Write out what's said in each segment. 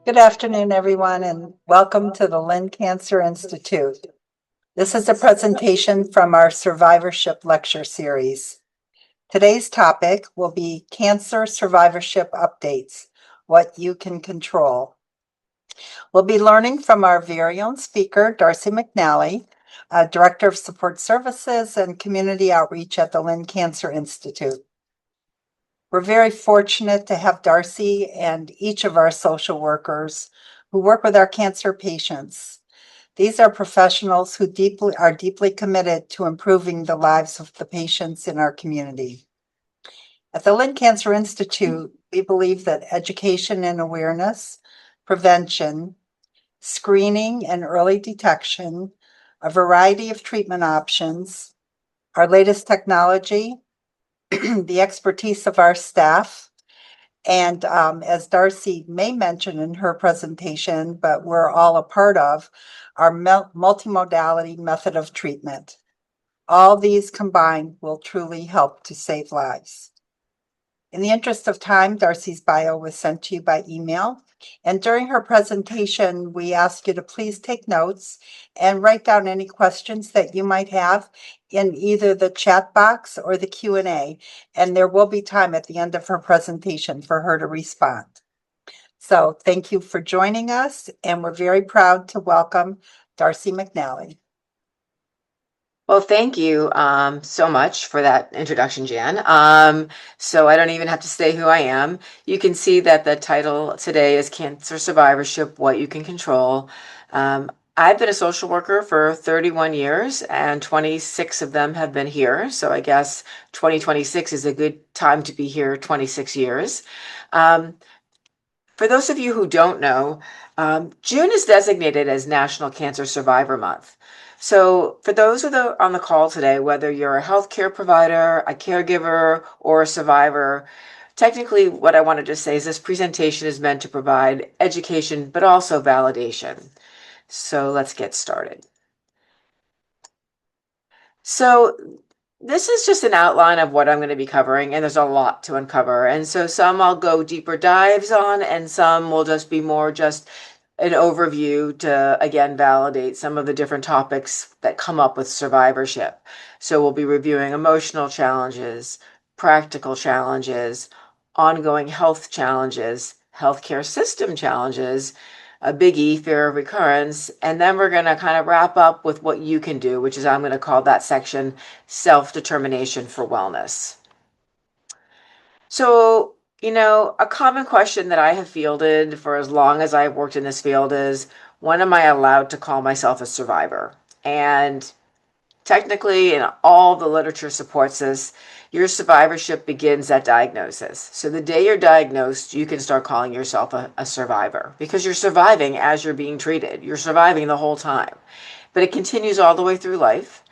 Good afternoon, everyone, and welcome to the Lynn Cancer Institute. This is a presentation from our survivorship lecture series. Today's topic will be cancer survivorship updates, what you can control. We'll be learning from our very own speaker, Darcy McNally, Director of Support Services and Community Outreach at the Lynn Cancer Institute. We're very fortunate to have Darcy and each of our social workers who work with our cancer patients. These are professionals who are deeply committed to improving the lives of the patients in our community. At the Lynn Cancer Institute, we believe that education and awareness, prevention, screening and early detection, a variety of treatment options, our latest technology, the expertise of our staff, and as Darcy may mention in her presentation, but we're all a part of, our multimodality method of treatment. All these combined will truly help to save lives. In the interest of time, Darcy's bio was sent to you by email. And during her presentation, we ask you to please take notes and write down any questions that you might have in either the chat box or the Q&A. And there will be time at the end of her presentation for her to respond. So thank you for joining us, and we're very proud to welcome Darcy McNally. Well, thank you so much for that introduction, Jan. So I don't even have to say who I am. You can see that the title today is Cancer Survivorship, What You Can Control. I've been a social worker for 31 years, and 26 of them have been here. So I guess 2026 is a good time to be here 26 years. For those of you who don't know, June is designated as National Cancer Survivor Month. So for those on the call today, whether you're a healthcare provider, a caregiver, or a survivor, technically what I wanted to say is this presentation is meant to provide education, but also validation. So let's get started. So this is just an outline of what I'm going to be covering, and there's a lot to uncover. And so some I'll go deeper dives on, and some will just be more just an overview to, again, validate some of the different topics that come up with survivorship. So we'll be reviewing emotional challenges, practical challenges, ongoing health challenges, healthcare system challenges, a biggie, fear of recurrence, and then we're going to kind of wrap up with what you can do, which is I'm going to call that section self-determination for wellness. So, a common question that I have fielded for as long as I've worked in this field is, when am I allowed to call myself a survivor? And technically, and all the literature supports this, your survivorship begins at diagnosis. So the day you're diagnosed, you can start calling yourself a survivor because you're surviving as you're being treated. You're surviving the whole time. But it continues all the way through life.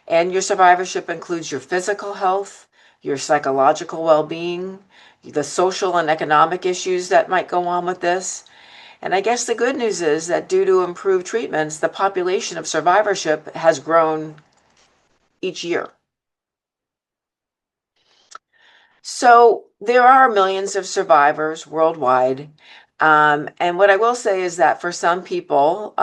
And your survivorship includes your physical health, your psychological well-being, the social and economic issues that might go on with this. And I guess the good news is that due to improved treatments, the population of survivorship has grown each year. So there are millions of survivors worldwide. And what I will say is that for some people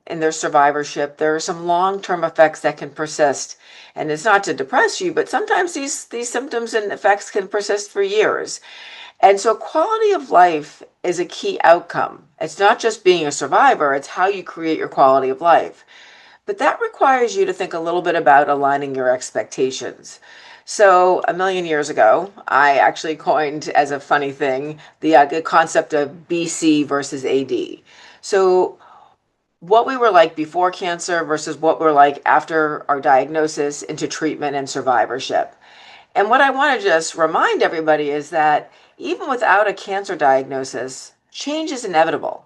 in their survivorship, there are some long-term effects that can persist. And it's not to depress you, but sometimes these symptoms and effects can persist for years. And so quality of life is a key outcome. It's not just being a survivor, it's how you create your quality of life. But that requires you to think a little bit about aligning your expectations. So a million years ago, I actually coined as a funny thing the concept of BC versus AD. So what we were like before cancer versus what we're like after our diagnosis into treatment and survivorship. And what I want to just remind everybody is that even without a cancer diagnosis, change is inevitable.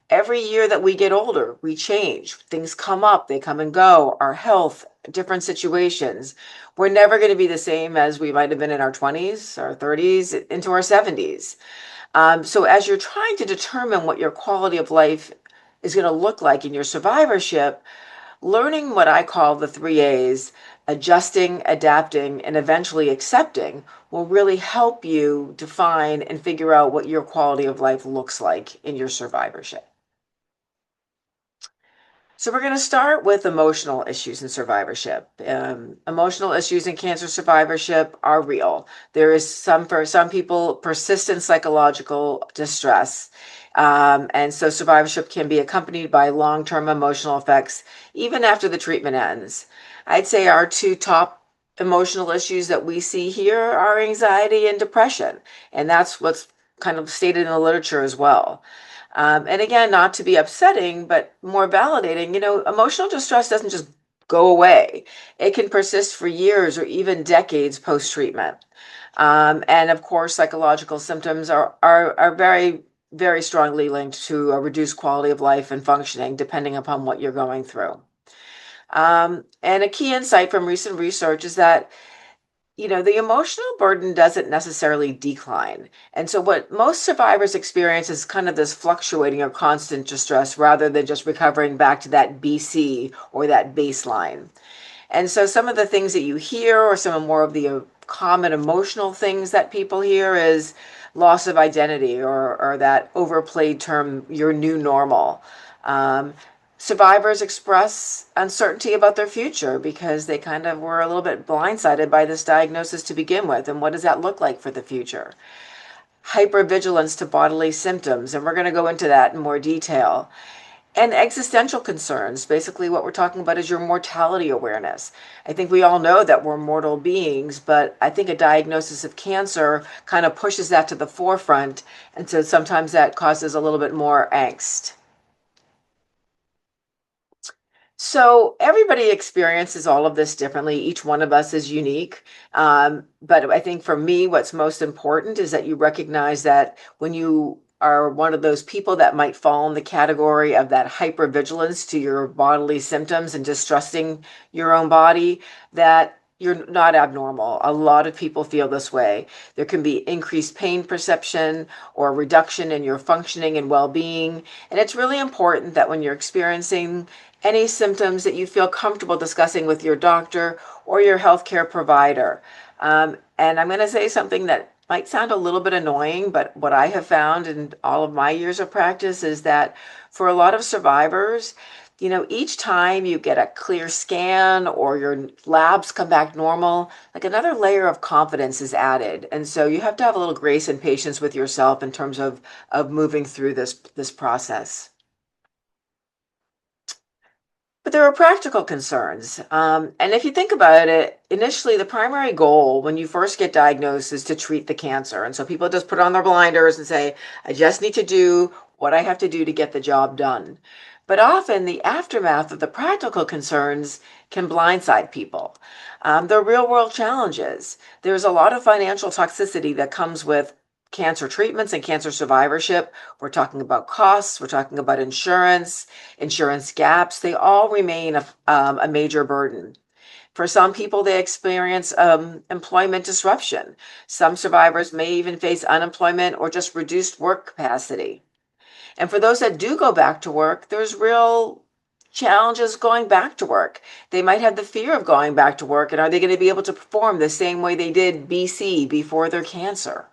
Every year that we get older, we change. Things come up, they come and go. Our health, different situations. We're never going to be the same as we might have been in our 20s, our 30s, into our 70s. So as you're trying to determine what your quality of life is going to look like in your survivorship, learning what I call the 3 A's, adjusting, adapting, and eventually accepting will really help you define and figure out what your quality of life looks like in your survivorship. So we're going to start with emotional issues in survivorship. Emotional issues in cancer survivorship are real. There is for some people, persistent psychological distress. And so survivorship can be accompanied by long-term emotional effects, even after the treatment ends. I'd say our two top emotional issues that we see here are anxiety and depression. And that's what's kind of stated in the literature as well. And again, not to be upsetting, but more validating, emotional distress doesn't just go away. It can persist for years or even decades post-treatment. And of course, psychological symptoms are very, very strongly linked to a reduced quality of life and functioning, depending upon what you're going through. And a key insight from recent research is that the emotional burden doesn't necessarily decline. And so what most survivors experience is kind of this fluctuating or constant distress rather than just recovering back to that BC or that baseline. And so some of the things that you hear or some more of the common emotional things that people hear is loss of identity or that overplayed term, your new normal. Um, Survivors express uncertainty about their future because they kind of were a little bit blindsided by this diagnosis to begin with. And what does that look like for the future? Hypervigilance to bodily symptoms, and we're going to go into that in more detail. And existential concerns. Basically, what we're talking about is your mortality awareness. I think we all know that we're mortal beings, but I think a diagnosis of cancer kind of pushes that to the forefront. And so sometimes that causes a little bit more angst. So everybody experiences all of this differently. Each one of us is unique. But I think for me, what's most important is that you recognize that when you are one of those people that might fall in the category of that hypervigilance to your bodily symptoms and distrusting your own body, that you're not abnormal. A lot of people feel this way. There can be increased pain perception or reduction in your functioning and well-being. And it's really important that when you're experiencing any symptoms that you feel comfortable discussing with your doctor or your healthcare provider. And I'm going to say something that might sound a little bit annoying, but what I have found in all of my years of practice is that for a lot of survivors, each time you get a clear scan or your labs come back normal, like another layer of confidence is added. And so you have to have a little grace and patience with yourself in terms of moving through this process. But there are practical concerns. And if you think about it, initially the primary goal when you first get diagnosed is to treat the cancer. And so people just put on their blinders and say, I just need to do what I have to do to get the job done. But often the aftermath of the practical concerns can blindside people. The real world challenges. There's a lot of financial toxicity that comes with cancer treatments and cancer survivorship. We're talking about costs, we're talking about insurance gaps. They all remain a major burden. For some people, they experience employment disruption. Some survivors may even face unemployment or just reduced work capacity. And for those that do go back to work, there's real challenges going back to work. They might have the fear of going back to work, and are they going to be able to perform the same way they did BC before their cancer?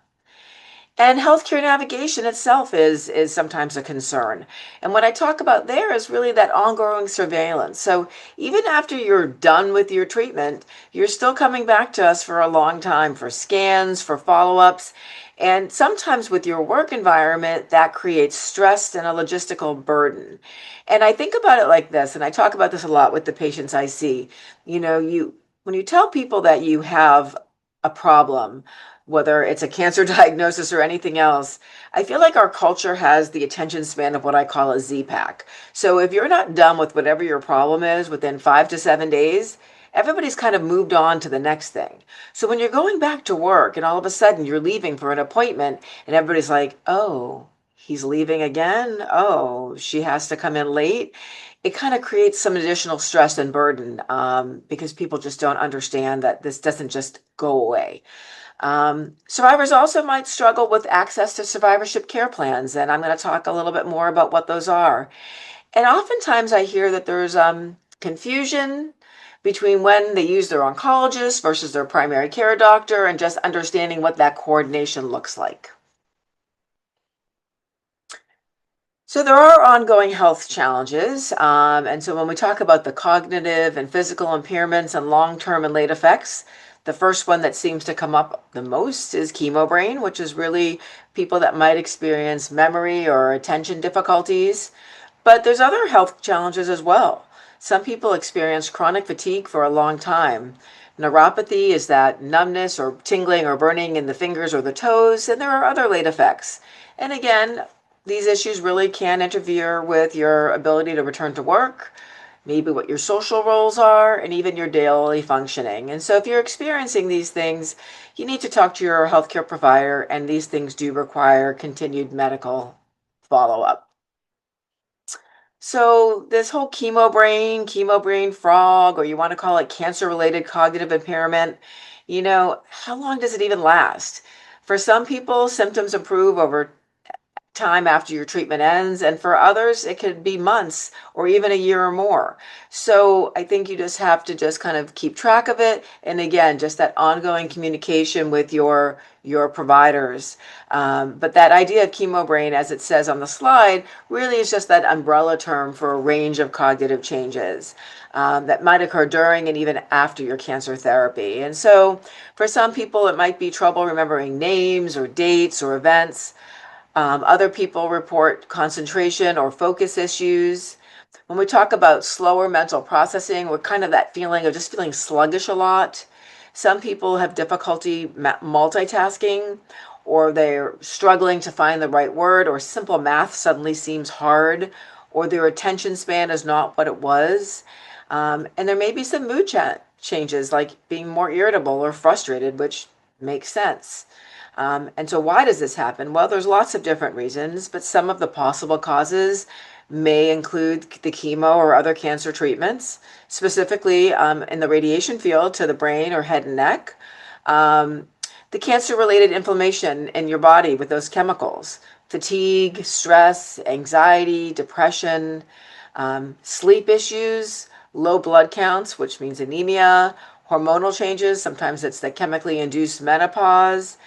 And healthcare navigation itself is sometimes a concern. And what I talk about there is really that ongoing surveillance. So even after you're done with your treatment, you're still coming back to us for a long time for scans, for follow-ups. And sometimes with your work environment, that creates stress and a logistical burden. And I think about it like this, and I talk about this a lot with the patients I see. When you tell people that you have a problem, whether it's a cancer diagnosis or anything else, I feel like our culture has the attention span of what I call a Z-Pack. So if you're not done with whatever your problem is within 5 to 7 days, everybody's kind of moved on to the next thing. So when you're going back to work and all of a sudden you're leaving for an appointment and everybody's like, oh, he's leaving again? Oh, she has to come in late. It kind of creates some additional stress and burden because people just don't understand that this doesn't just go away. Survivors also might struggle with access to survivorship care plans, and I'm going to talk a little bit more about what those are. And oftentimes I hear that there's confusion between when they use their oncologist versus their primary care doctor, and just understanding what that coordination looks like. So there are ongoing health challenges. And so when we talk about the cognitive and physical impairments and long-term and late effects, the first one that seems to come up the most is chemo brain, which is really people that might experience memory or attention difficulties. But there's other health challenges as well. Some people experience chronic fatigue for a long time. Neuropathy is that numbness or tingling or burning in the fingers or the toes, and there are other late effects. And again, these issues really can interfere with your ability to return to work, maybe what your social roles are, and even your daily functioning. And so if you're experiencing these things, you need to talk to your healthcare provider, and these things do require continued medical follow-up. So this whole chemo brain frog, or you want to call it cancer-related cognitive impairment, how long does it even last? For some people, symptoms improve over time after your treatment ends, and for others it could be months or even a year or more. So I think you just have to just kind of keep track of it, and again, just that ongoing communication with your providers. But that idea of chemo brain, as it says on the slide, really is just that umbrella term for a range of cognitive changes that might occur during and even after your cancer therapy. And so for some people it might be trouble remembering names or dates or events. Other people report concentration or focus issues. When we talk about slower mental processing, we're kind of that feeling of just feeling sluggish a lot. Some people have difficulty multitasking, or they're struggling to find the right word, or simple math suddenly seems hard, or their attention span is not what it was. And there may be some mood changes, like being more irritable or frustrated, which makes sense. And so why does this happen? Well, there's lots of different reasons, but some of the possible causes may include the chemo or other cancer treatments, specifically in the radiation field to the brain or head and neck. The cancer-related inflammation in your body with those chemicals, fatigue, stress, anxiety, depression, sleep issues, low blood counts, which means anemia, hormonal changes. Sometimes it's the chemically induced menopause.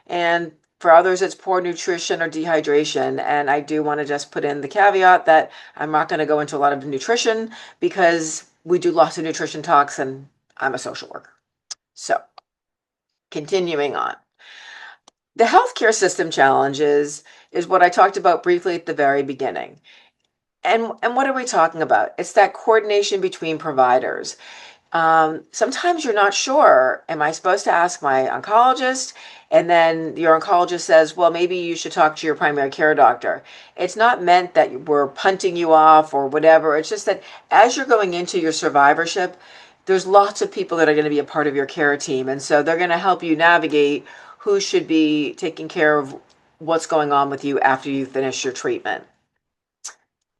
And for others, it's poor nutrition or dehydration. And I do want to just put in the caveat that I'm not going to go into a lot of nutrition because we do lots of nutrition talks and I'm a social worker. So continuing on. The healthcare system challenges is what I talked about briefly at the very beginning. And what are we talking about? It's that coordination between providers. Sometimes you're not sure, am I supposed to ask my oncologist? And then your oncologist says, well, maybe you should talk to your primary care doctor. It's not meant that we're punting you off or whatever. It's just that as you're going into your survivorship, there's lots of people that are going to be a part of your care team. And so they're going to help you navigate who should be taking care of what's going on with you after you finish your treatment.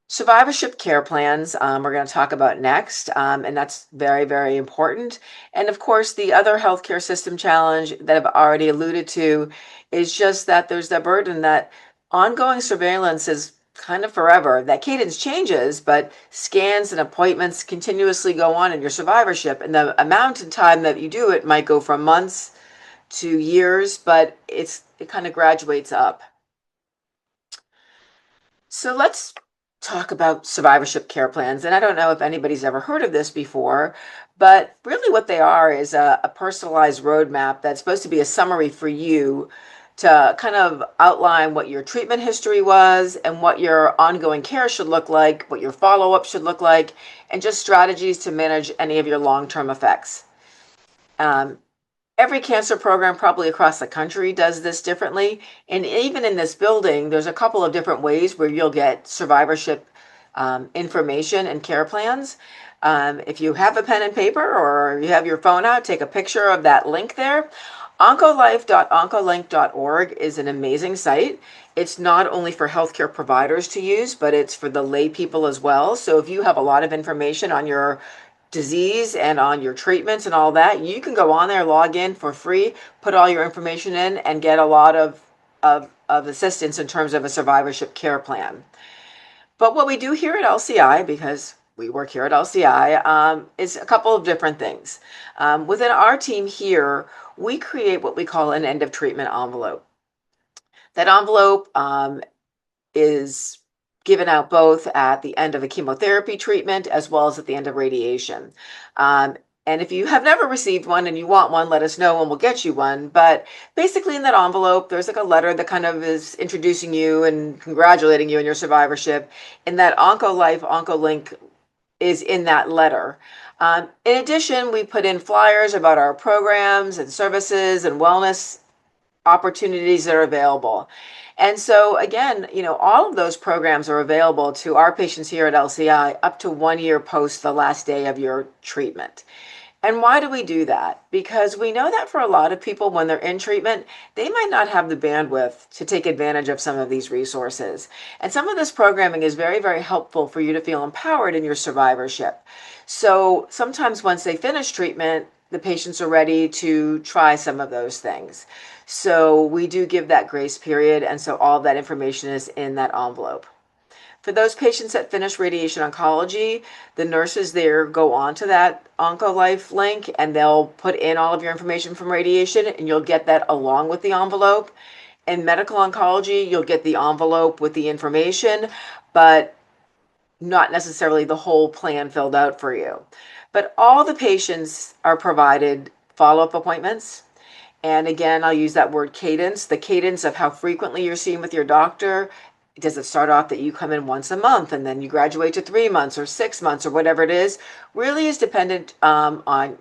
Survivorship care plans, we're going to talk about next, and that's very, very important. And of course, the other healthcare system challenge that I've already alluded to is just that there's the burden that ongoing surveillance is kind of forever. That cadence changes, but scans and appointments continuously go on in your survivorship, and the amount of time that you do it might go from months to years, but it kind of graduates up. So let's talk about survivorship care plans. And I don't know if anybody's ever heard of this before, but really what they are is a personalized roadmap that's supposed to be a summary for you to kind of outline what your treatment history was and what your ongoing care should look like, what your follow-up should look like, and just strategies to manage any of your long-term effects. Every cancer program probably across the country does this differently. And even in this building, there's a couple of different ways where you'll get survivorship information and care plans. If you have a pen and paper or you have your phone out, take a picture of that link there. Oncolife.oncolink.org is an amazing site. It's not only for healthcare providers to use, but it's for the lay people as well. So if you have a lot of information on your disease and on your treatments and all that, you can go on there, log in for free, put all your information in, and get a lot of assistance in terms of a survivorship care plan. But what we do here at LCI, because we work here at LCI, is a couple of different things. Within our team here, we create what we call an end of treatment envelope. That envelope is given out both at the end of a chemotherapy treatment as well as at the end of radiation. And if you have never received one and you want one, let us know and we'll get you one. But basically, in that envelope, there's like a letter that kind of is introducing you and congratulating you on your survivorship. And that OncoLink is in that letter. In addition, we put in flyers about our programs and services and wellness opportunities that are available. And so again, all of those programs are available to our patients here at LCI up to 1 year post the last day of your treatment. And why do we do that? Because we know that for a lot of people, when they're in treatment, they might not have the bandwidth to take advantage of some of these resources. And some of this programming is very, very helpful for you to feel empowered in your survivorship. So sometimes once they finish treatment, the patients are ready to try some of those things. So we do give that grace period. And so all of that information is in that envelope. For those patients that finish radiation oncology, the nurses there go on to that OncoLife link and they'll put in all of your information from radiation and you'll get that along with the envelope. In medical oncology, you'll get the envelope with the information, but not necessarily the whole plan filled out for you. But all the patients are provided follow-up appointments. And again, I'll use that word cadence, the cadence of how frequently you're seeing with your doctor. Does it start off that you come in once a month and then you graduate to 3 months or 6 months or whatever it is? Really is dependent on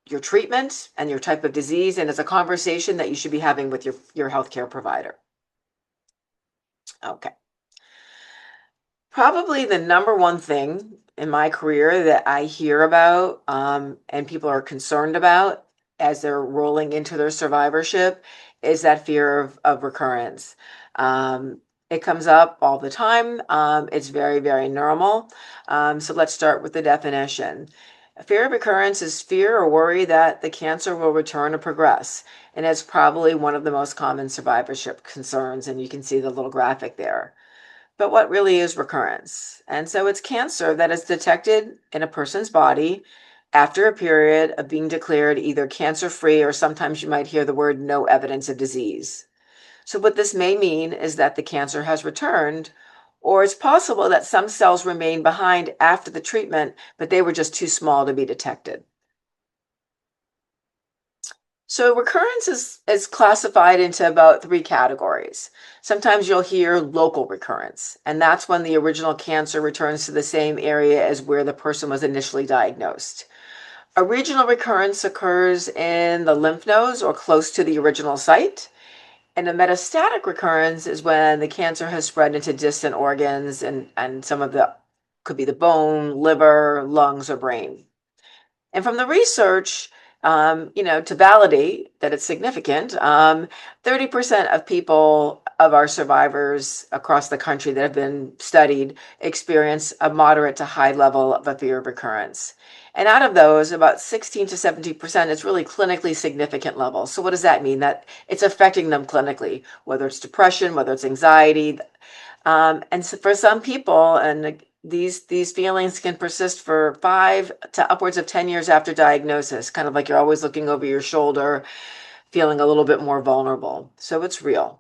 your treatment and your type of disease, and it's a conversation that you should be having with your healthcare provider. Okay. Probably the number one thing in my career that I hear about and people are concerned about as they're rolling into their survivorship is that fear of recurrence. It comes up all the time. It's very, very normal. So let's start with the definition. Fear of recurrence is fear or worry that the cancer will return or progress. And it's probably one of the most common survivorship concerns. And you can see the little graphic there. But what really is recurrence? And so it's cancer that is detected in a person's body after a period of being declared either cancer-free, or sometimes you might hear the word no evidence of disease. So what this may mean is that the cancer has returned, or it's possible that some cells remain behind after the treatment, but they were just too small to be detected. So recurrence is classified into about 3 categories. Sometimes you'll hear local recurrence, and that's when the original cancer returns to the same area as where the person was initially diagnosed. A regional recurrence occurs in the lymph nodes or close to the original site. And a metastatic recurrence is when the cancer has spread into distant organs and some of the could be the bone, liver, lungs, or brain. And from the research, to validate that it's significant, 30% of people, of our survivors across the country that have been studied, experience a moderate to high level of a fear of recurrence. And out of those, about 16 to 70% is really clinically significant levels. So what does that mean? That it's affecting them clinically, whether it's depression, whether it's anxiety. And so for some people, and these feelings can persist for 5 to upwards of 10 years after diagnosis, kind of like you're always looking over your shoulder, feeling a little bit more vulnerable. So it's real.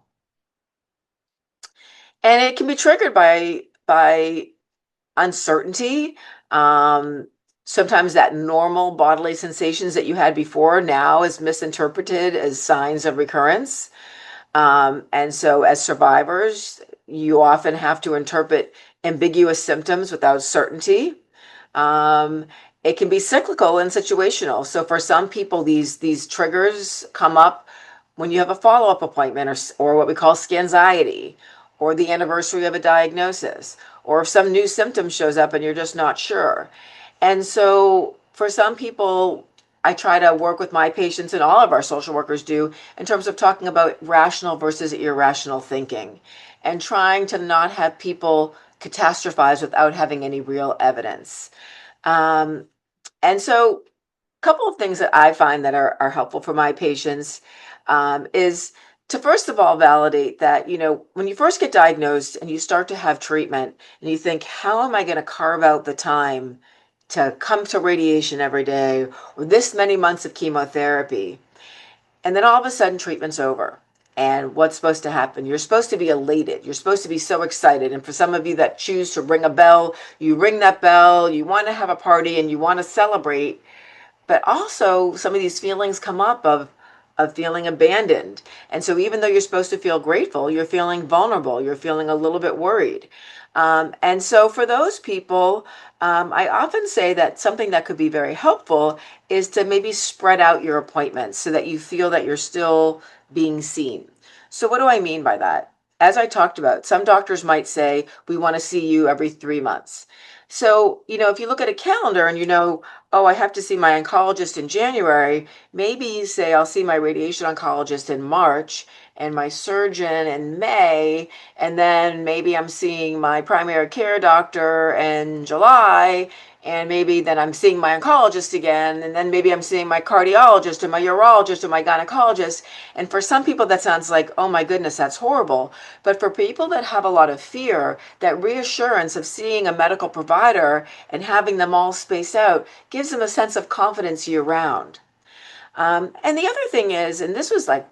And it can be triggered by uncertainty. Sometimes that normal bodily sensations that you had before now is misinterpreted as signs of recurrence. And so as survivors, you often have to interpret ambiguous symptoms without certainty. It can be cyclical and situational. So for some people, these triggers come up when you have a follow-up appointment or what we call scanxiety, or the anniversary of a diagnosis, or if some new symptom shows up and you're just not sure. And so for some people, I try to work with my patients, and all of our social workers do, in terms of talking about rational versus irrational thinking and trying to not have people catastrophize without having any real evidence. And so a couple of things that I find that are helpful for my patients is To first of all validate that, when you first get diagnosed and you start to have treatment and you think, how am I going to carve out the time to come to radiation every day or this many months of chemotherapy? And then all of a sudden, treatment's over. And what's supposed to happen? You're supposed to be elated. You're supposed to be so excited. And for some of you that choose to ring a bell, you ring that bell, you want to have a party and you want to celebrate. But also some of these feelings come up of feeling abandoned. And so even though you're supposed to feel grateful, you're feeling vulnerable, you're feeling a little bit worried. And so for those people, I often say that something that could be very helpful is to maybe spread out your appointments so that you feel that you're still being seen. So what do I mean by that? As I talked about, some doctors might say, we want to see you every 3 months. So, if you look at a calendar and oh, I have to see my oncologist in January, maybe you say, I'll see my radiation oncologist in March and my surgeon in May, and then maybe I'm seeing my primary care doctor in July, and maybe then I'm seeing my oncologist again, and then maybe I'm seeing my cardiologist or my urologist or my gynecologist. And for some people, that sounds like, oh my goodness, that's horrible. But for people that have a lot of fear, that reassurance of seeing a medical provider and having them all spaced out gives them a sense of confidence year round. And the other thing is, and this was like,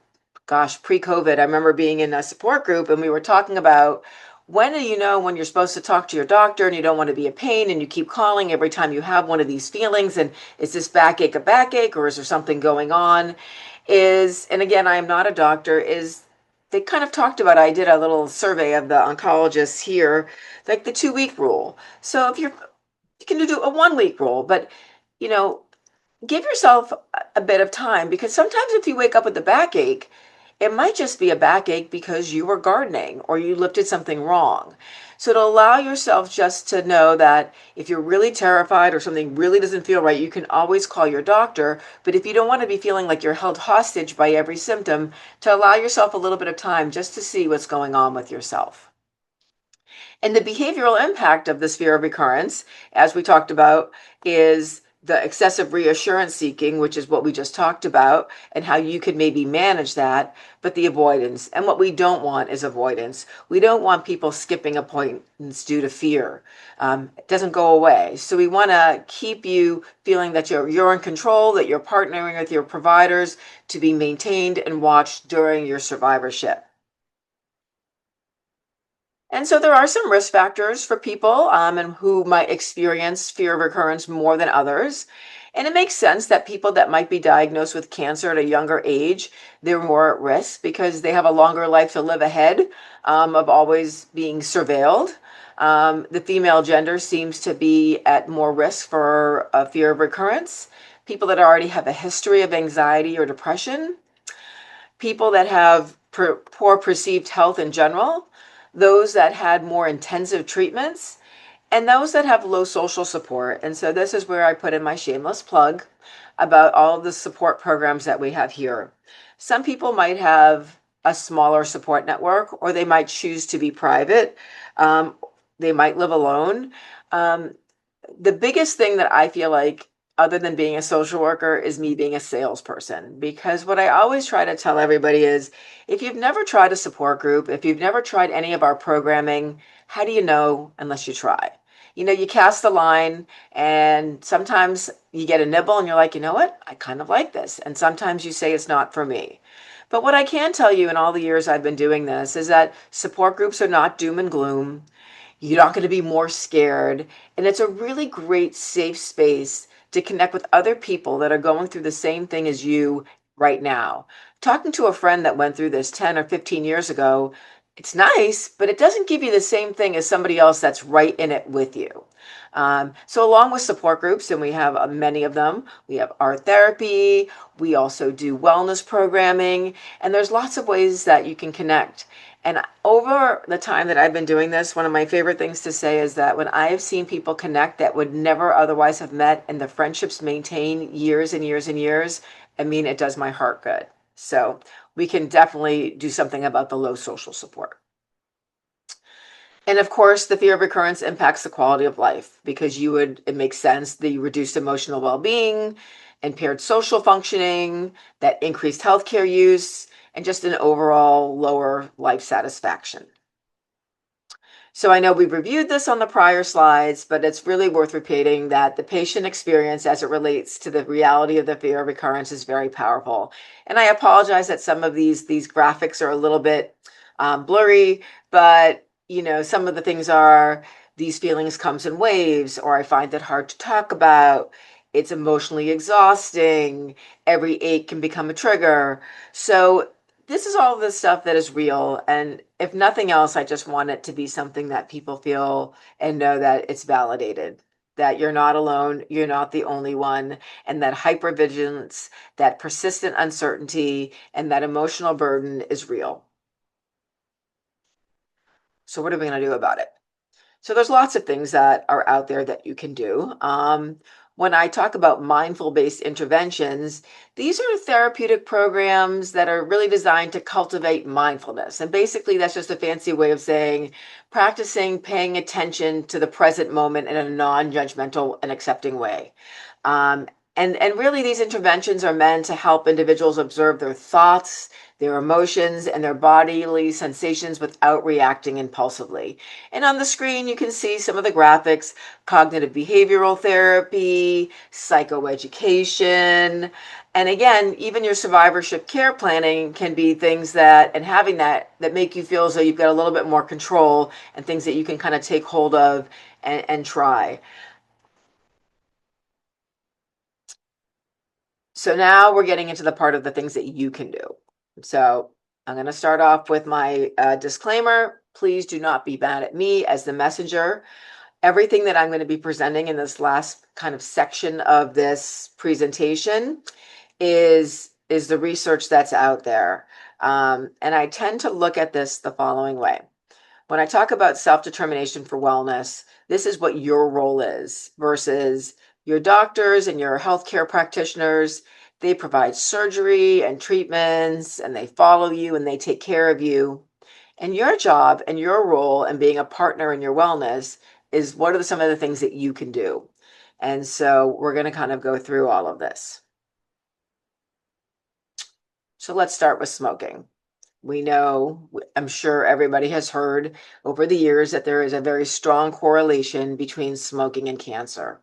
gosh, pre-COVID, I remember being in a support group and we were talking about when do you know when you're supposed to talk to your doctor and you don't want to be a pain and you keep calling every time you have one of these feelings, and is this backache a backache or is there something going on? And again, I am not a doctor, they kind of talked about, I did a little survey of the oncologists here, like the 2 week rule. So if you can do a 1 week rule, but you know, give yourself a bit of time, because sometimes if you wake up with a backache, it might just be a backache because you were gardening or you lifted something wrong. So to allow yourself just to know that if you're really terrified or something really doesn't feel right, you can always call your doctor. But if you don't want to be feeling like you're held hostage by every symptom, to allow yourself a little bit of time just to see what's going on with yourself. And the behavioral impact of this fear of recurrence, as we talked about, is the excessive reassurance seeking, which is what we just talked about, and how you could maybe manage that, but the avoidance. And what we don't want is avoidance. We don't want people skipping appointments due to fear. It doesn't go away. So we want to keep you feeling that you're in control, that you're partnering with your providers to be maintained and watched during your survivorship. And so there are some risk factors for people and who might experience fear of recurrence more than others. And it makes sense that people that might be diagnosed with cancer at a younger age, they're more at risk because they have a longer life to live ahead of always being surveilled. The female gender seems to be at more risk for a fear of recurrence. People that already have a history of anxiety or depression, people that have poor perceived health in general, those that had more intensive treatments, and those that have low social support. And so this is where I put in my shameless plug about all of the support programs that we have here. Some people might have a smaller support network, or they might choose to be private. They might live alone. The biggest thing that I feel like, other than being a social worker, is me being a salesperson. Because what I always try to tell everybody is, if you've never tried a support group, if you've never tried any of our programming, how do you know unless you try? You cast the line and sometimes you get a nibble and you're like, you know what? I kind of like this. And sometimes you say it's not for me. But what I can tell you in all the years I've been doing this is that support groups are not doom and gloom. You're not going to be more scared. And it's a really great safe space to connect with other people that are going through the same thing as you right now. Talking to a friend that went through this 10 or 15 years ago, it's nice, but it doesn't give you the same thing as somebody else that's right in it with you. So along with support groups, and we have many of them, we have art therapy, we also do wellness programming, and there's lots of ways that you can connect. And over the time that I've been doing this, one of my favorite things to say is that when I have seen people connect that would never otherwise have met, and the friendships maintain years and years and years, I mean, it does my heart good. So we can definitely do something about the low social support. And of course, the fear of recurrence impacts the quality of life because it makes sense, the reduced emotional well-being, impaired social functioning, that increased healthcare use, and just an overall lower life satisfaction. So I know we've reviewed this on the prior slides, but it's really worth repeating that the patient experience as it relates to the reality of the fear of recurrence is very powerful. And I apologize that some of these graphics are a little bit blurry, but some of the things are these feelings comes in waves, or I find it hard to talk about. It's emotionally exhausting. Every ache can become a trigger. So this is all the stuff that is real. And if nothing else, I just want it to be something that people feel and know that it's validated, that you're not alone, you're not the only one, and that hypervigilance, that persistent uncertainty, and that emotional burden is real. So what are we going to do about it? So there's lots of things that are out there that you can do. When I talk about mindful-based interventions, these are therapeutic programs that are really designed to cultivate mindfulness. And basically, that's just a fancy way of saying practicing paying attention to the present moment in a non-judgmental and accepting way. And really, these interventions are meant to help individuals observe their thoughts, their emotions, and their bodily sensations without reacting impulsively. And on the screen, you can see some of the graphics: cognitive behavioral therapy, psychoeducation. And again, even your survivorship care planning can be things that, and having that make you feel as though you've got a little bit more control, and things that you can kind of take hold of and try. So now we're getting into the part of the things that you can do. So I'm going to start off with my disclaimer. Please do not be mad at me as the messenger. Everything that I'm going to be presenting in this last kind of section of this presentation is the research that's out there. And I tend to look at this the following way. When I talk about self-determination for wellness, this is what your role is versus your doctors and your healthcare practitioners. They provide surgery and treatments, and they follow you and they take care of you. And your job and your role in being a partner in your wellness is what are some of the things that you can do. And so we're going to kind of go through all of this. So let's start with smoking. We know, I'm sure everybody has heard over the years that there is a very strong correlation between smoking and cancer.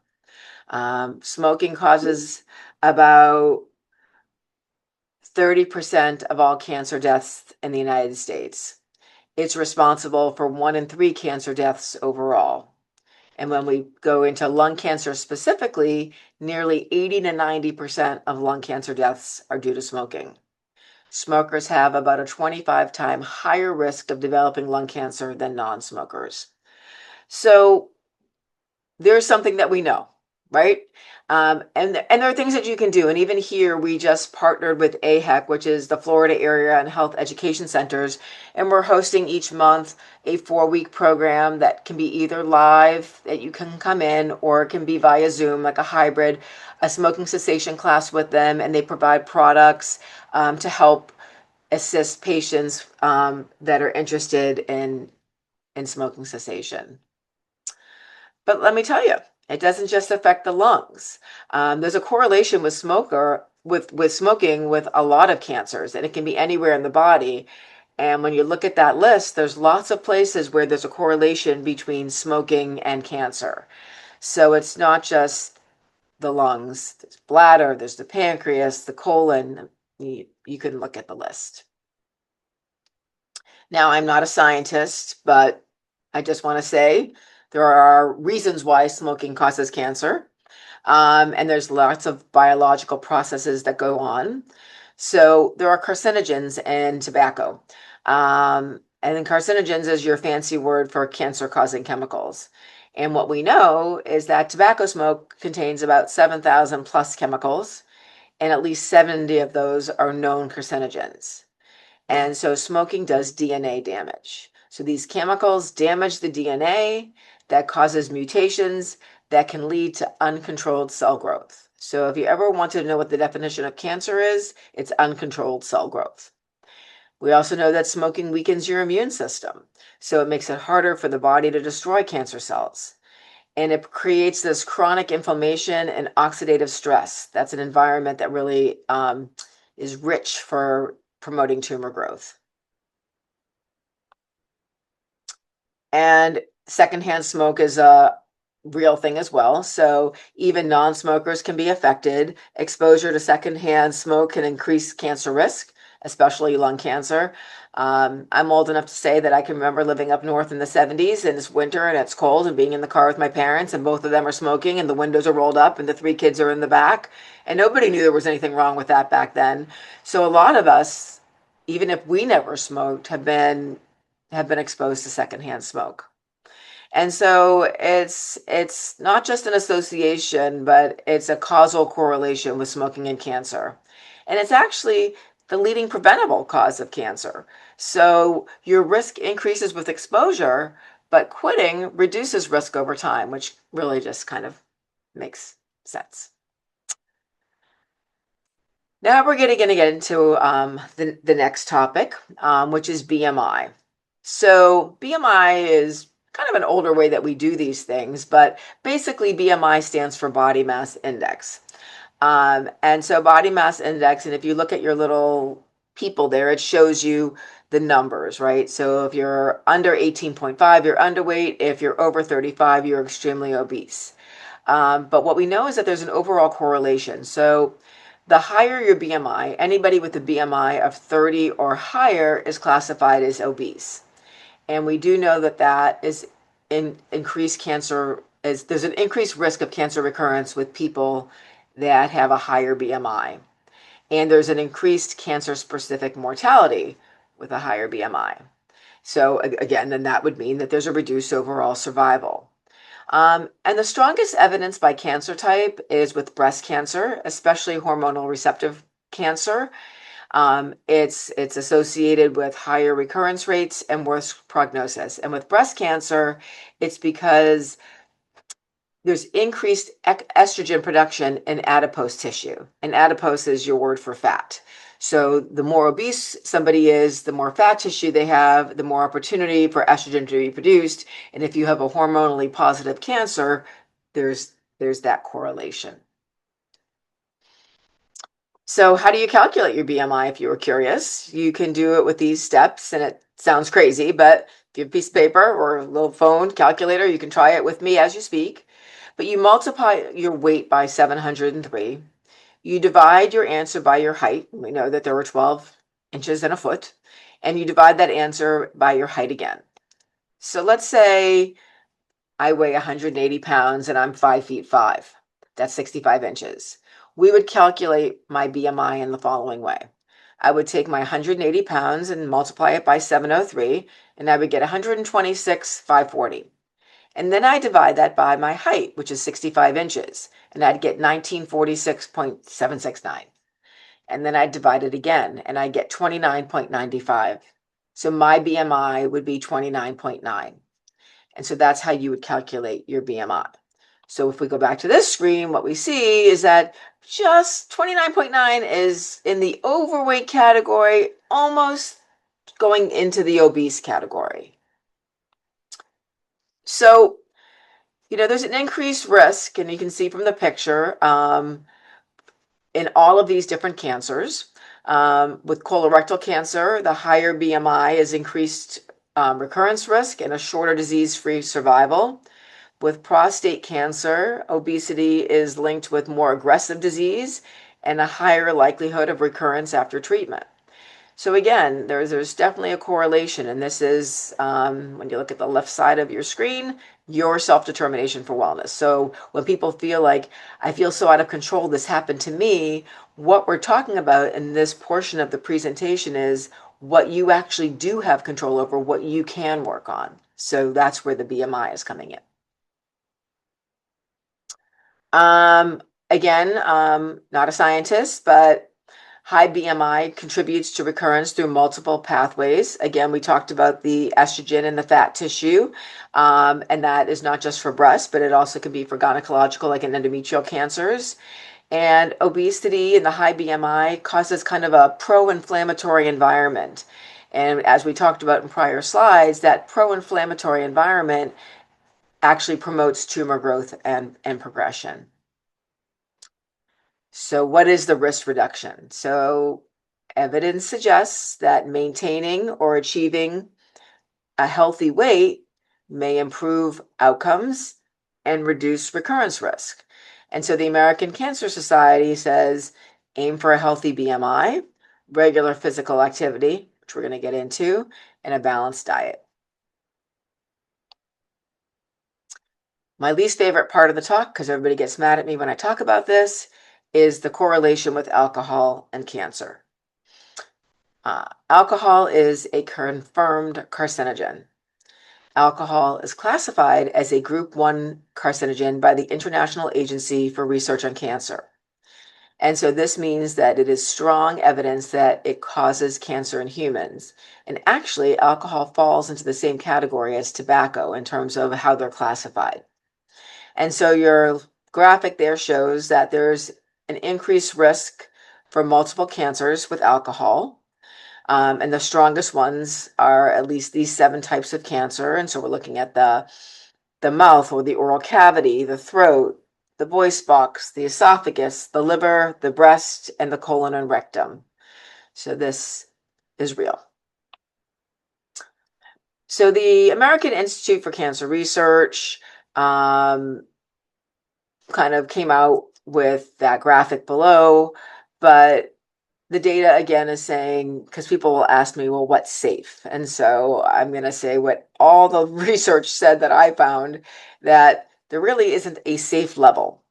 Smoking causes about 30% of all cancer deaths in the United States. It's responsible for 1 in 3 cancer deaths overall. And when we go into lung cancer specifically, nearly 80 to 90% of lung cancer deaths are due to smoking. Smokers have about a 25-time higher risk of developing lung cancer than non-smokers. So there's something that we know, right? And there are things that you can do. And even here, we just partnered with AHEC, which is the Florida Area and Health Education Centers. And we're hosting each month a 4-week program that can be either live, that you can come in, or it can be via Zoom, like a hybrid, a smoking cessation class with them. And they provide products to help assist patients that are interested in smoking cessation. But let me tell you, it doesn't just affect the lungs. There's a correlation with smoking with a lot of cancers, and it can be anywhere in the body. And when you look at that list, there's lots of places where there's a correlation between smoking and cancer. So it's not just the lungs. There's bladder, there's the pancreas, the colon. You can look at the list. Now, I'm not a scientist, but I just want to say there are reasons why smoking causes cancer. And there's lots of biological processes that go on. So there are carcinogens in tobacco. And then carcinogens is your fancy word for cancer-causing chemicals. And what we know is that tobacco smoke contains about 7,000 plus chemicals, and at least 70 of those are known carcinogens. And so smoking does DNA damage. So these chemicals damage the DNA that causes mutations that can lead to uncontrolled cell growth. So if you ever wanted to know what the definition of cancer is, it's uncontrolled cell growth. We also know that smoking weakens your immune system. So it makes it harder for the body to destroy cancer cells. And it creates this chronic inflammation and oxidative stress. That's an environment that really is rich for promoting tumor growth. And secondhand smoke is a real thing as well. So even non-smokers can be affected. Exposure to secondhand smoke can increase cancer risk, especially lung cancer. I'm old enough to say that I can remember living up north in the 70s and it's winter and it's cold and being in the car with my parents and both of them are smoking and the windows are rolled up and the three kids are in the back. And nobody knew there was anything wrong with that back then. So a lot of us, even if we never smoked, have been exposed to secondhand smoke. And so it's not just an association, but it's a causal correlation with smoking and cancer. And it's actually the leading preventable cause of cancer. So your risk increases with exposure, but quitting reduces risk over time, which really just kind of makes sense. Now we're going to get into the next topic, which is BMI. So BMI is kind of an older way that we do these things, but basically BMI stands for body mass index. And so body mass index, and if you look at your little people there, it shows you the numbers, right? So if you're under 18.5, you're underweight. If you're over 35, you're extremely obese. But what we know is that there's an overall correlation. So the higher your BMI, anybody with a BMI of 30 or higher is classified as obese. And we do know that that is increased cancer, there's an increased risk of cancer recurrence with people that have a higher BMI. And there's an increased cancer-specific mortality with a higher BMI. So again, then that would mean that there's a reduced overall survival. And the strongest evidence by cancer type is with breast cancer, especially hormonal receptive cancer. It's associated with higher recurrence rates and worse prognosis. And with breast cancer, it's because there's increased estrogen production in adipose tissue. And adipose is your word for fat. So the more obese somebody is, the more fat tissue they have, the more opportunity for estrogen to be produced. And if you have a hormonally positive cancer, there's that correlation. So how do you calculate your BMI if you were curious? You can do it with these steps, and it sounds crazy, but if you have a piece of paper or a little phone calculator, you can try it with me as you speak. But you multiply your weight by 703. You divide your answer by your height. We know that there were 12 inches and a foot. And you divide that answer by your height again. So let's say I weigh 180 pounds and I'm 5'5". That's 65 inches. We would calculate my BMI in the following way. I would take my 180 pounds and multiply it by 703, and I would get 126,540. And then I divide that by my height, which is 65 inches, and I'd get 1946.769. And then I'd divide it again, and I'd get 29.95. So my BMI would be 29.9. And so that's how you would calculate your BMI. So if we go back to this screen, what we see is that just 29.9 is in the overweight category, almost going into the obese category. So, there's an increased risk, and you can see from the picture, in all of these different cancers. With colorectal cancer, the higher BMI is increased recurrence risk and a shorter disease-free survival. With prostate cancer, obesity is linked with more aggressive disease and a higher likelihood of recurrence after treatment. So again, there's definitely a correlation, and this is, when you look at the left side of your screen, your self-determination for wellness. So when people feel like, I feel so out of control, this happened to me, what we're talking about in this portion of the presentation is what you actually do have control over, what you can work on. So that's where the BMI is coming in. Again, not a scientist, but high BMI contributes to recurrence through multiple pathways. Again, we talked about the estrogen in the fat tissue, and that is not just for breast, but it also can be for gynecological, like in endometrial cancers. And obesity and the high BMI causes kind of a pro-inflammatory environment. And as we talked about in prior slides, that pro-inflammatory environment actually promotes tumor growth and progression. So what is the risk reduction? So evidence suggests that maintaining or achieving a healthy weight may improve outcomes and reduce recurrence risk. And so the American Cancer Society says aim for a healthy BMI, regular physical activity, which we're going to get into, and a balanced diet. My least favorite part of the talk, because everybody gets mad at me when I talk about this, is the correlation with alcohol and cancer. Alcohol is a confirmed carcinogen. Alcohol is classified as a Group 1 carcinogen by the International Agency for Research on Cancer. And so this means that it is strong evidence that it causes cancer in humans. And actually, alcohol falls into the same category as tobacco in terms of how they're classified. And so your graphic there shows that there's an increased risk for multiple cancers with alcohol. And the strongest ones are at least these 7 types of cancer. And so we're looking at the mouth or the oral cavity, the throat, the voice box, the esophagus, the liver, the breast, and the colon and rectum. So this is real. So the American Institute for Cancer Research kind of came out with that graphic below, but the data again is saying, because people will ask me, well, what's safe? And so I'm going to say what all the research said that I found, that there really isn't a safe level.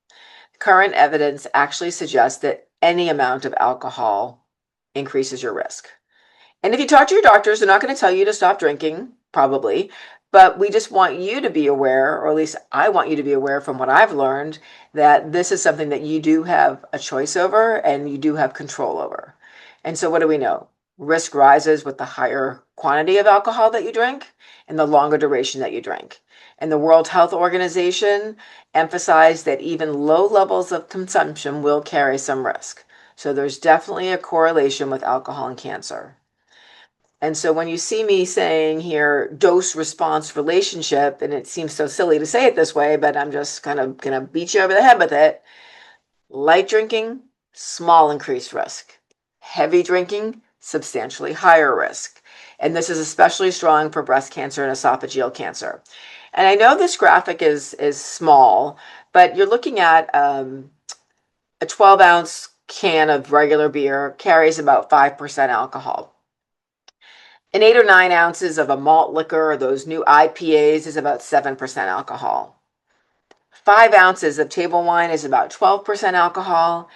Current evidence actually suggests that any amount of alcohol increases your risk. And if you talk to your doctors, they're not going to tell you to stop drinking, probably, but we just want you to be aware, or at least I want you to be aware from what I've learned, that this is something that you do have a choice over and you do have control over. And so what do we know? Risk rises with the higher quantity of alcohol that you drink and the longer duration that you drink. And the World Health Organization emphasized that even low levels of consumption will carry some risk. So there's definitely a correlation with alcohol and cancer. And so when you see me saying here dose response relationship, and it seems so silly to say it this way, but I'm just kind of going to beat you over the head with it. Light drinking, small increased risk. Heavy drinking, substantially higher risk. And this is especially strong for breast cancer and esophageal cancer. And I know this graphic is small, but you're looking at a 12-ounce can of regular beer carries about 5% alcohol. And 8 or 9 ounces of a malt liquor, or those new IPAs, is about 7% alcohol. 5 ounces of table wine is about 12% alcohol.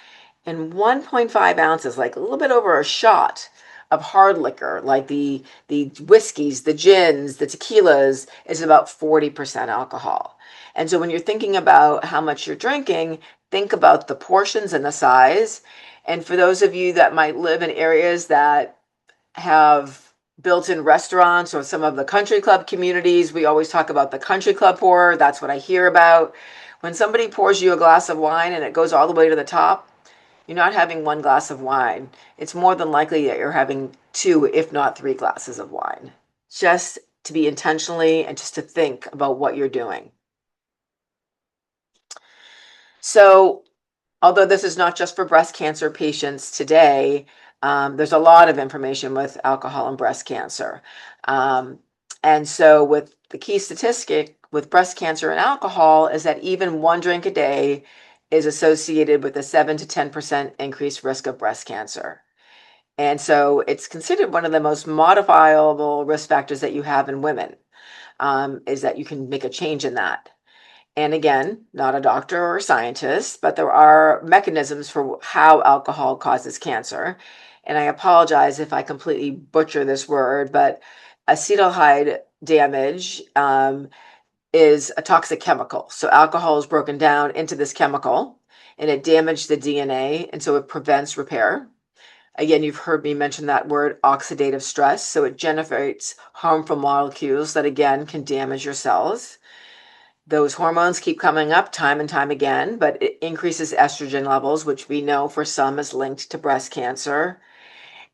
And 1.5 ounces, like a little bit over a shot of hard liquor, like the whiskeys, the gins, the tequilas, is about 40% alcohol. And so when you're thinking about how much you're drinking, think about the portions and the size. And for those of you that might live in areas that have built-in restaurants or some of the country club communities, we always talk about the country club pour. That's what I hear about. When somebody pours you a glass of wine and it goes all the way to the top, you're not having 1 glass of wine. It's more than likely that you're having 2, if not 3 glasses of wine. Just to be intentionally and just to think about what you're doing. So, although this is not just for breast cancer patients today, there's a lot of information with alcohol and breast cancer. And so with the key statistic with breast cancer and alcohol is that even 1 drink a day is associated with a 7 to 10% increased risk of breast cancer. And so it's considered one of the most modifiable risk factors that you have in women, is that you can make a change in that. And again, not a doctor or a scientist, but there are mechanisms for how alcohol causes cancer. And I apologize if I completely butcher this word, but acetaldehyde damage is a toxic chemical. So alcohol is broken down into this chemical and it damaged the DNA, and so it prevents repair. Again, you've heard me mention that word oxidative stress. So it generates harmful molecules that again can damage your cells. Those hormones keep coming up time and time again, but it increases estrogen levels, which we know for some is linked to breast cancer.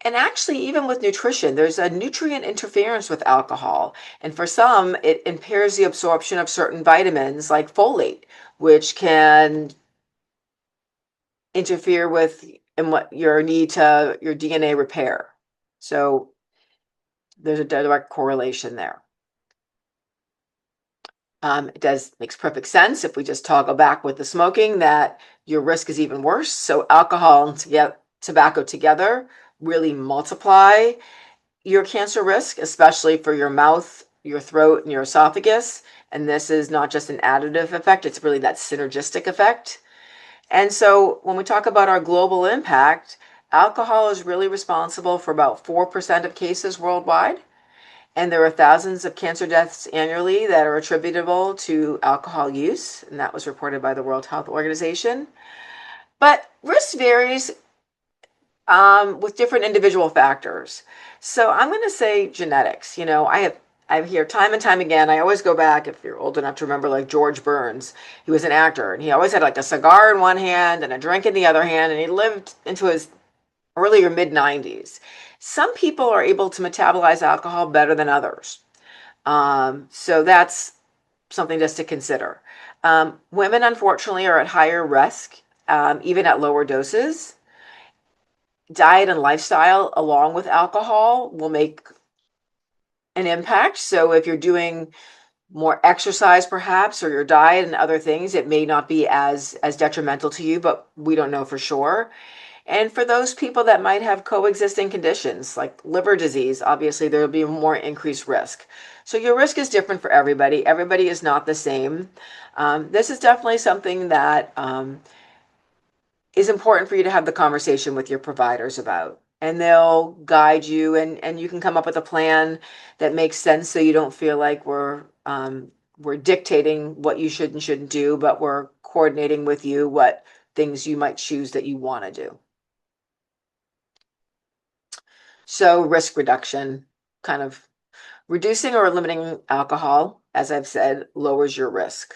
And actually, even with nutrition, there's a nutrient interference with alcohol. And for some, it impairs the absorption of certain vitamins like folate, which can interfere with and what your need to your DNA repair. So there's a direct correlation there. It makes perfect sense if we just toggle back with the smoking that your risk is even worse. So alcohol and tobacco together really multiply your cancer risk, especially for your mouth, your throat, and your esophagus. And this is not just an additive effect, it's really that synergistic effect. And so when we talk about our global impact, alcohol is really responsible for about 4% of cases worldwide. And there are thousands of cancer deaths annually that are attributable to alcohol use, and that was reported by the World Health Organization. But risk varies with different individual factors. So I'm going to say genetics. I hear time and time again. I always go back, if you're old enough to remember, like George Burns. He was an actor, and he always had like a cigar in one hand and a drink in the other hand, and he lived into his earlier mid-90s. Some people are able to metabolize alcohol better than others. So that's something just to consider. Women, unfortunately, are at higher risk, even at lower doses. Diet and lifestyle, along with alcohol, will make an impact. So if you're doing more exercise, perhaps, or your diet and other things, it may not be as detrimental to you, but we don't know for sure. And for those people that might have coexisting conditions like liver disease, obviously there will be more increased risk. So your risk is different for everybody. Everybody is not the same. This is definitely something that is important for you to have the conversation with your providers about. And they'll guide you, and you can come up with a plan that makes sense so you don't feel like we're dictating what you should and shouldn't do, but we're coordinating with you what things you might choose that you want to do. So risk reduction, kind of reducing or limiting alcohol, as I've said, lowers your risk.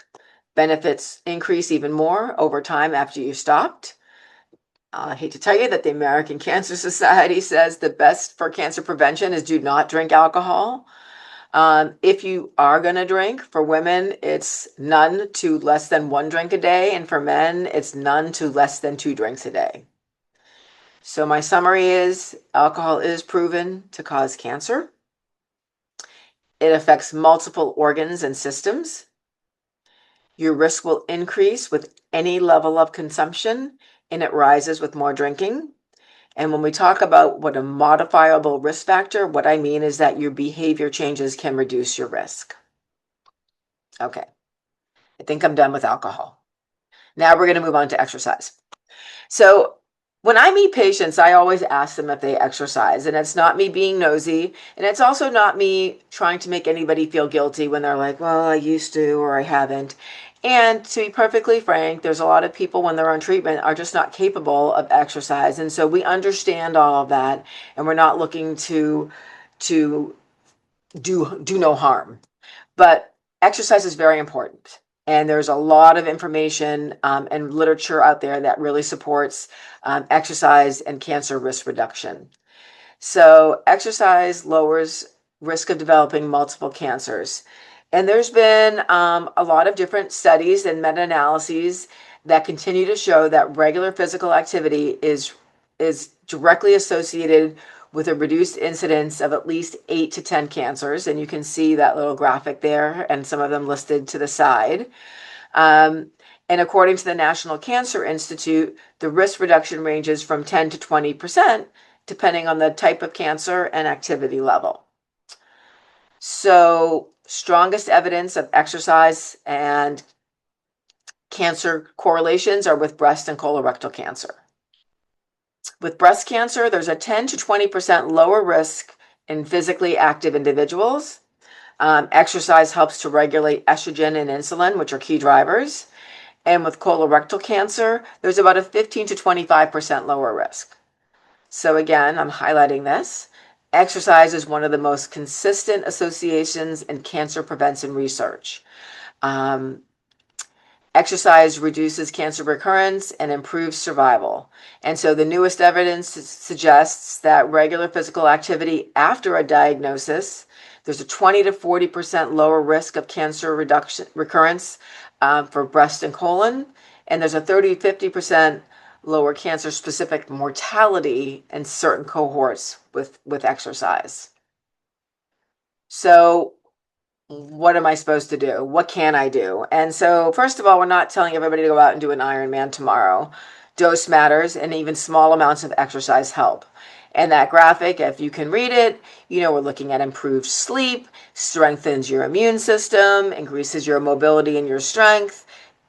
Benefits increase even more over time after you stopped. I hate to tell you that the American Cancer Society says the best for cancer prevention is do not drink alcohol. If you are going to drink, for women, it's none to less than 1 drink a day. And for men, it's none to less than 2 drinks a day. So my summary is alcohol is proven to cause cancer. It affects multiple organs and systems. Your risk will increase with any level of consumption, and it rises with more drinking. And when we talk about what a modifiable risk factor, what I mean is that your behavior changes can reduce your risk. Okay, I think I'm done with alcohol. Now we're going to move on to exercise. So when I meet patients, I always ask them if they exercise, and it's not me being nosy, and it's also not me trying to make anybody feel guilty when they're like, well, I used to, or I haven't. And to be perfectly frank, there's a lot of people when they're on treatment are just not capable of exercise. And so we understand all of that, and we're not looking to do no harm. But exercise is very important. And there's a lot of information and literature out there that really supports exercise and cancer risk reduction. So exercise lowers risk of developing multiple cancers. And there's been a lot of different studies and meta-analyses that continue to show that regular physical activity is directly associated with a reduced incidence of at least 8 to 10 cancers. And you can see that little graphic there and some of them listed to the side. And according to the National Cancer Institute, the risk reduction ranges from 10 to 20%, depending on the type of cancer and activity level. So, strongest evidence of exercise and cancer correlations are with breast and colorectal cancer. With breast cancer, there's a 10 to 20% lower risk in physically active individuals. Exercise helps to regulate estrogen and insulin, which are key drivers. And with colorectal cancer, there's about a 15 to 25% lower risk. So again, I'm highlighting this. Exercise is one of the most consistent associations in cancer prevention research. Exercise reduces cancer recurrence and improves survival. And so the newest evidence suggests that regular physical activity after a diagnosis, there's a 20 to 40% lower risk of cancer recurrence for breast and colon, and there's a 30 to 50% lower cancer-specific mortality in certain cohorts with exercise. So what am I supposed to do? What can I do? And so, first of all, we're not telling everybody to go out and do an Ironman tomorrow. Dose matters, and even small amounts of exercise help. And that graphic, if you can read it, we're looking at improved sleep, strengthens your immune system, increases your mobility and your strength.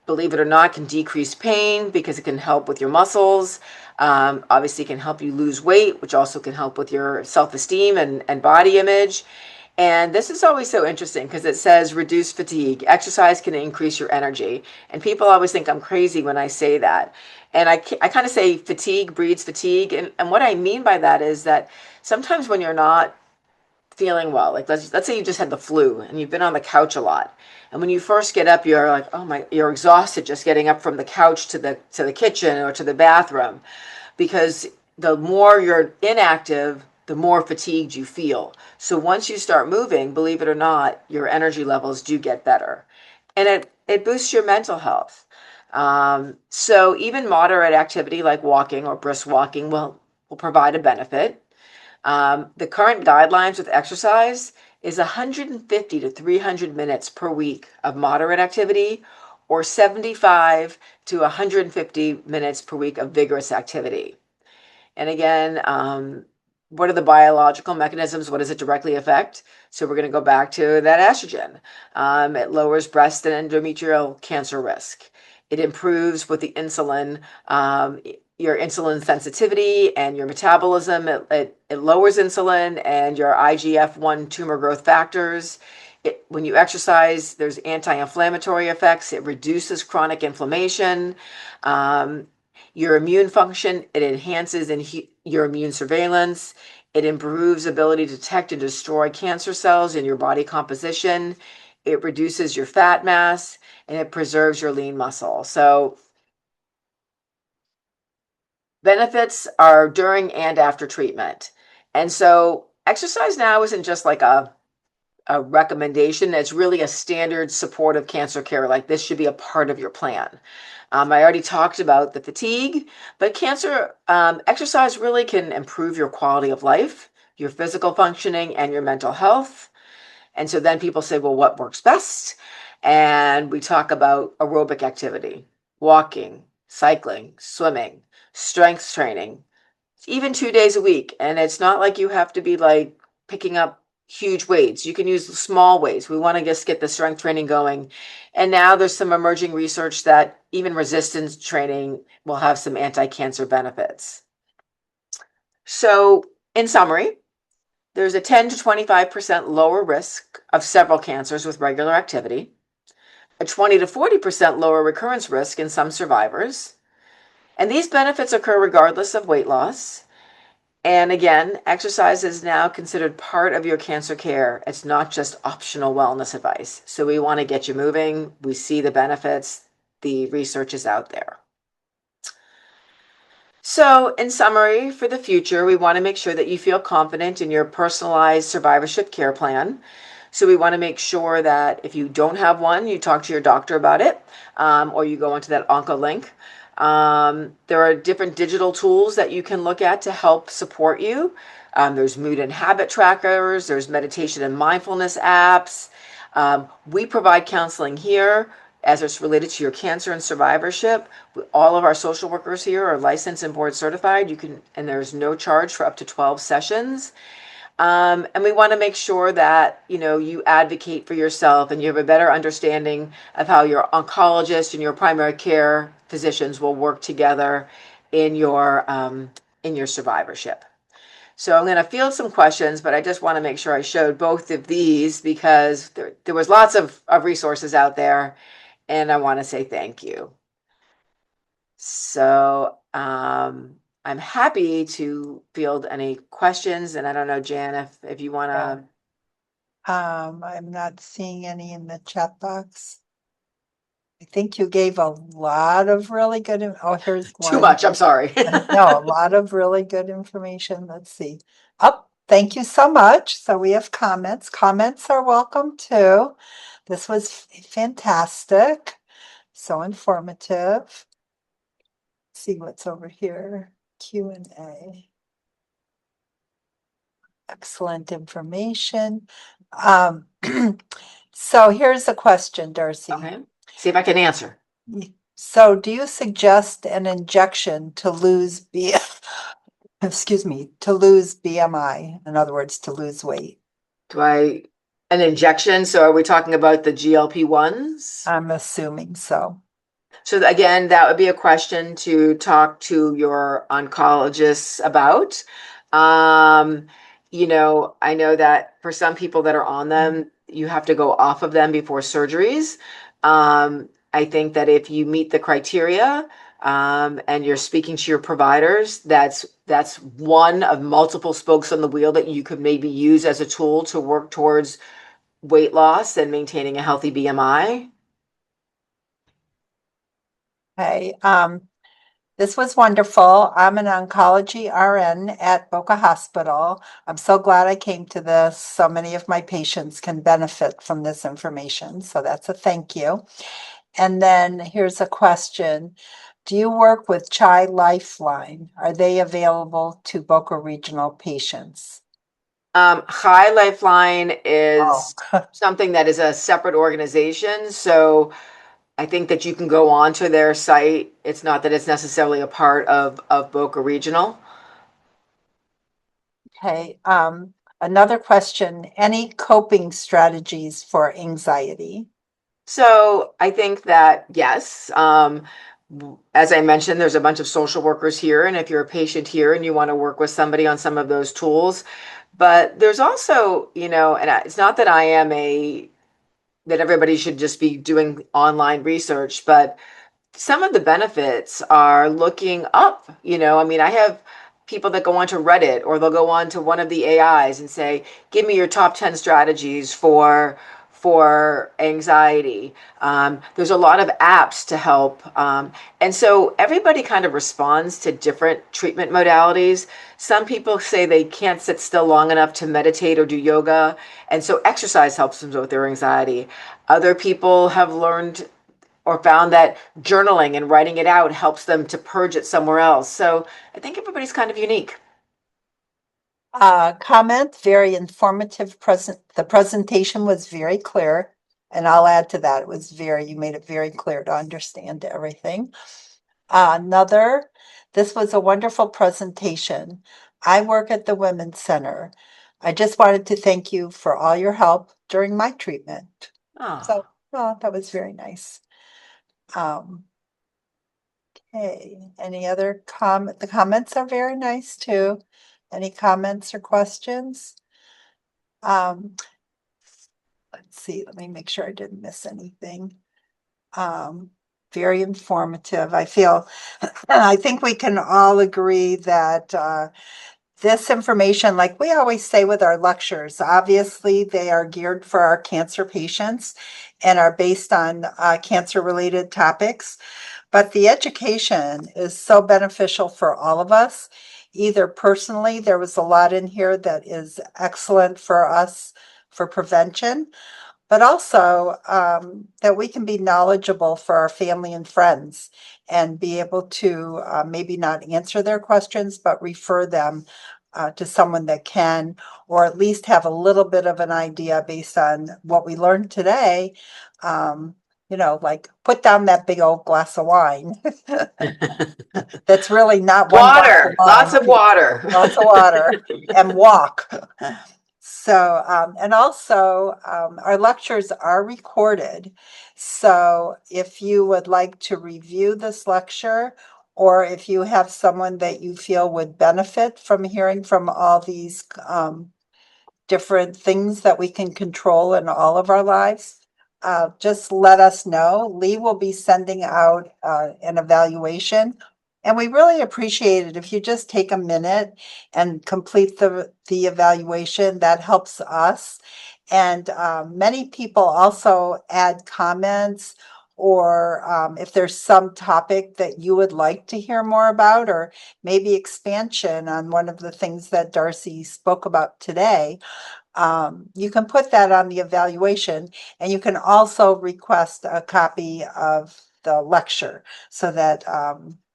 Believe it or not, can decrease pain because it can help with your muscles. Obviously, it can help you lose weight, which also can help with your self-esteem and body image. And this is always so interesting because it says reduce fatigue. Exercise can increase your energy. And people always think I'm crazy when I say that. And I kind of say fatigue breeds fatigue. And what I mean by that is that sometimes when you're not feeling well, like let's say you just had the flu and you've been on the couch a lot. And when you first get up, you're like, oh my, you're exhausted just getting up from the couch to the kitchen or to the bathroom, because the more you're inactive, the more fatigued you feel. So once you start moving, believe it or not, your energy levels do get better. And it boosts your mental health. So even moderate activity like walking or brisk walking will provide a benefit. The current guidelines with exercise is 150 to 300 minutes per week of moderate activity, or 75 to 150 minutes per week of vigorous activity. And again, what are the biological mechanisms? What does it directly affect? So we're going to go back to that estrogen. It lowers breast and endometrial cancer risk. It improves with the insulin, your insulin sensitivity and your metabolism. It lowers insulin and your IGF-1 tumor growth factors. When you exercise, there's anti-inflammatory effects. It reduces chronic inflammation. Your immune function, it enhances your immune surveillance. It improves ability to detect and destroy cancer cells in your body composition. It reduces your fat mass, and it preserves your lean muscle. So benefits are during and after treatment. And so exercise now isn't just like a recommendation. It's really a standard supportive cancer care. Like this should be a part of your plan. I already talked about the fatigue, but cancer exercise really can improve your quality of life, your physical functioning, and your mental health. And so then people say, well, what works best? And we talk about aerobic activity, walking, cycling, swimming, strength training, even 2 days a week. And it's not like you have to be like picking up huge weights. You can use small weights. We want to just get the strength training going. And now there's some emerging research that even resistance training will have some anti-cancer benefits. So in summary, there's a 10 to 25% lower risk of several cancers with regular activity, a 20 to 40% lower recurrence risk in some survivors. And these benefits occur regardless of weight loss. And again, exercise is now considered part of your cancer care. It's not just optional wellness advice. So we want to get you moving. We see the benefits. The research is out there. So in summary, for the future, we want to make sure that you feel confident in your personalized survivorship care plan. So we want to make sure that if you don't have one, you talk to your doctor about it, or you go into that Onco link. There are different digital tools that you can look at to help support you. There's mood and habit trackers, there's meditation and mindfulness apps. We provide counseling here as it's related to your cancer and survivorship. All of our social workers here are licensed and board certified. And there's no charge for up to 12 sessions. And we want to make sure that, you advocate for yourself and you have a better understanding of how your oncologist and your primary care physicians will work together in your survivorship. So I'm going to field some questions, but I just want to make sure I showed both of these because there was lots of resources out there, and I want to say thank you. So I'm happy to field any questions, and I don't know, Jan, if you want to. I'm not seeing any in the chat box. I think you gave a lot of really good, here's one. Too much, I'm sorry. No, a lot of really good information. Let's see. Oh, thank you so much. So we have comments. Comments are welcome too. This was fantastic. So informative. See what's over here. Q&A. Excellent information. Um, so here's a question, Darcy. Okay. See if I can answer. So do you suggest an injection to lose excuse me, to lose BMI, in other words, to lose weight? An injection? So are we talking about the GLP-1s? I'm assuming so. So again, that would be a question to talk to your oncologists about. Um, I know that for some people that are on them, you have to go off of them before surgeries. I think that if you meet the criteria, and you're speaking to your providers, that's one of multiple spokes on the wheel that you could maybe use as a tool to work towards weight loss and maintaining a healthy BMI. Okay. This was wonderful. I'm an oncology RN at Boca Hospital. I'm so glad I came to this. So many of my patients can benefit from this information. So that's a thank you. And then here's a question. Do you work with Chi Lifeline? Are they available to Boca Regional patients? High Lifeline Oh, is something that is a separate organization. So I think that you can go onto their site. It's not that it's necessarily a part of Boca Regional. okay. Another question. Any coping strategies for anxiety? So I think that yes, as I mentioned, there's a bunch of social workers here, and if you're a patient here and you want to work with somebody on some of those tools, but there's also, it's not that I am that everybody should just be doing online research, but some of the benefits are looking up. I mean, I have people that go onto Reddit or they'll go on to one of the AIs and say, "Give me your top 10 strategies for anxiety." There's a lot of apps to help, and so everybody kind of responds to different treatment modalities. Some people say they can't sit still long enough to meditate or do yoga, and so exercise helps them with their anxiety. Other people have learned or found that journaling and writing it out helps them to purge it somewhere else. So I think everybody's kind of unique. Comment, very informative the presentation was very clear. And I'll add to that, you made it very clear to understand everything. This was a wonderful presentation. I work at the Women's Center. I just wanted to thank you for all your help during my treatment. So, Oh, oh, that was very nice. Um, okay, any other the comments are very nice too. Any comments or questions? Um, let's see, let me make sure I didn't miss anything. Um, very informative. I think we can all agree that this information, like we always say with our lectures, obviously they are geared for our cancer patients and are based on cancer-related topics. But the education is so beneficial for all of us. Either personally, there was a lot in here that is excellent for us for prevention, but also that we can be knowledgeable for our family and friends and be able to maybe not answer their questions, but refer them to someone that can, or at least have a little bit of an idea based on what we learned today. Um, like put down that big old glass of wine. That's really not one glass of water, lots wine, of water. lots of water, and walk. So, and also, our lectures are recorded. So if you would like to review this lecture, or if you have someone that you feel would benefit from hearing from all these different things that we can control in all of our lives, just let us know. Lee will be sending out an evaluation. And we really appreciate it if you just take a minute and complete the evaluation. That helps us. And many people also add comments, or if there's some topic that you would like to hear more about, or maybe expansion on one of the things that Darcy spoke about today, you can put that on the evaluation, and you can also request a copy of the lecture so that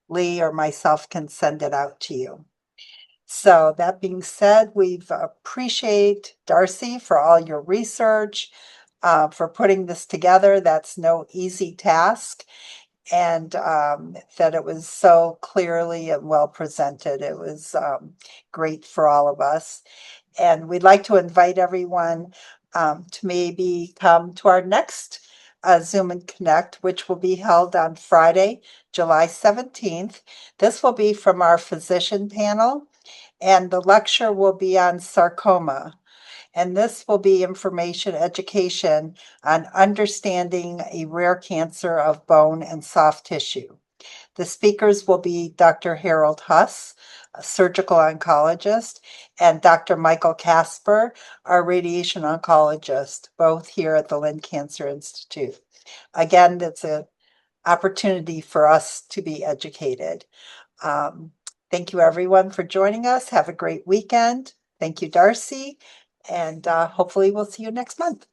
Lee or myself can send it out to you. So that being said, we appreciate Darcy for all your research, for putting this together. That's no easy task. And that it was so clearly and well presented. It was great for all of us. And we'd like to invite everyone to maybe come to our next Zoom and Connect, which will be held on Friday, July 17th. This will be from our physician panel, and the lecture will be on sarcoma. And this will be information education on understanding a rare cancer of bone and soft tissue. The speakers will be Dr. Harold Huss, a surgical oncologist, and Dr. Michael Casper, our radiation oncologist, both here at the Lynn Cancer Institute. Again, it's an opportunity for us to be educated. Thank you, everyone, for joining us. Have a great weekend. Thank you, Darcy, and hopefully we'll see you next month.